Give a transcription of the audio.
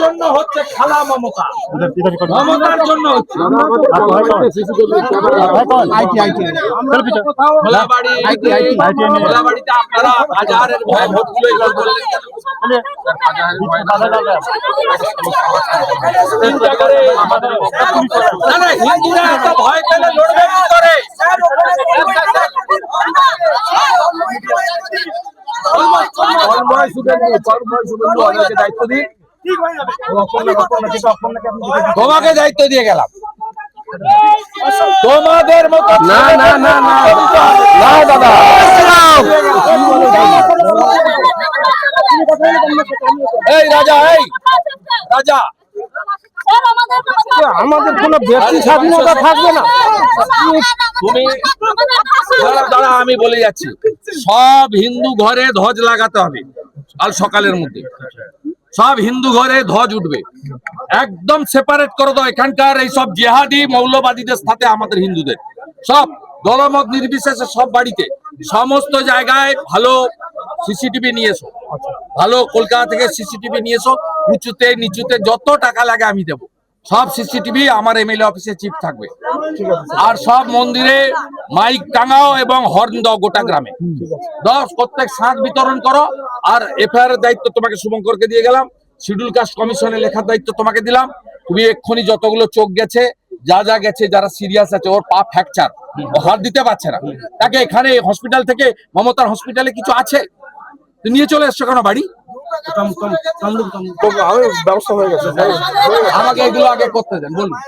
জন্য হচ্ছে খালা মমতা, মমতার জন্য হচ্ছে খোলাবাড়িতে আপনারা বাজারের ভয়ে ভোটগুলো এগুলো করলেন কেন? হিন্দুরা এত ভয় পেলে লড়বে কি করে? দায়িত্ব দিন, তোমাকে দায়িত্ব দিয়ে গেলাম। তোমাদের মতো না না না না না দাদা, এই রাজা, এই রাজা, আমাদের কোনো ব্যক্তি স্বাধীনতা থাকবে না। তুমি দাঁড়া, আমি বলে যাচ্ছি, সব হিন্দু ঘরে ধ্বজ লাগাতে হবে কাল সকালের মধ্যে। সব হিন্দু ঘরে ধ্বজ উঠবে, একদম সেপারেট করে দাও এখানকার এই সব জেহাদি মৌলবাদীদের সাথে আমাদের হিন্দুদের। সব দলমত নির্বিশেষে সব বাড়িতে সমস্ত জায়গায় ভালো সিসিটিভি নিয়ে এসো, ভালো কলকাতা থেকে সিসিটিভি নিয়ে এসো, উঁচুতে নিচুতে যত টাকা লাগে আমি দেবো। সব সিসিটিভি আমার এমএলএ অফিসে চিপ থাকবে। আর সব মন্দিরে মাইক টাঙাও এবং হর্ন দাও গোটা গ্রামে। 10 প্রত্যেক সাঁত বিতরণ করো। আর এফআইআর এর দায়িত্ব তোমাকে শুভঙ্করকে দিয়ে গেলাম, শিডিউল কাস্ট কমিশনে লেখার দায়িত্ব তোমাকে দিলাম। তুমি এক্ষুনি যতগুলো চোখ গেছে, যা যা গেছে, যারা সিরিয়াস আছে, ওর পা ফ্র্যাকচার, ও হাত দিতে পারছে না, তাকে এখানে হসপিটাল থেকে মমতার হসপিটালে কিছু আছে, নিয়ে চলে এসছো কেন বাড়ি? ব্যবস্থা হয়ে গেছে, আমাকে এগুলো আগে করতে দেন, বলুন।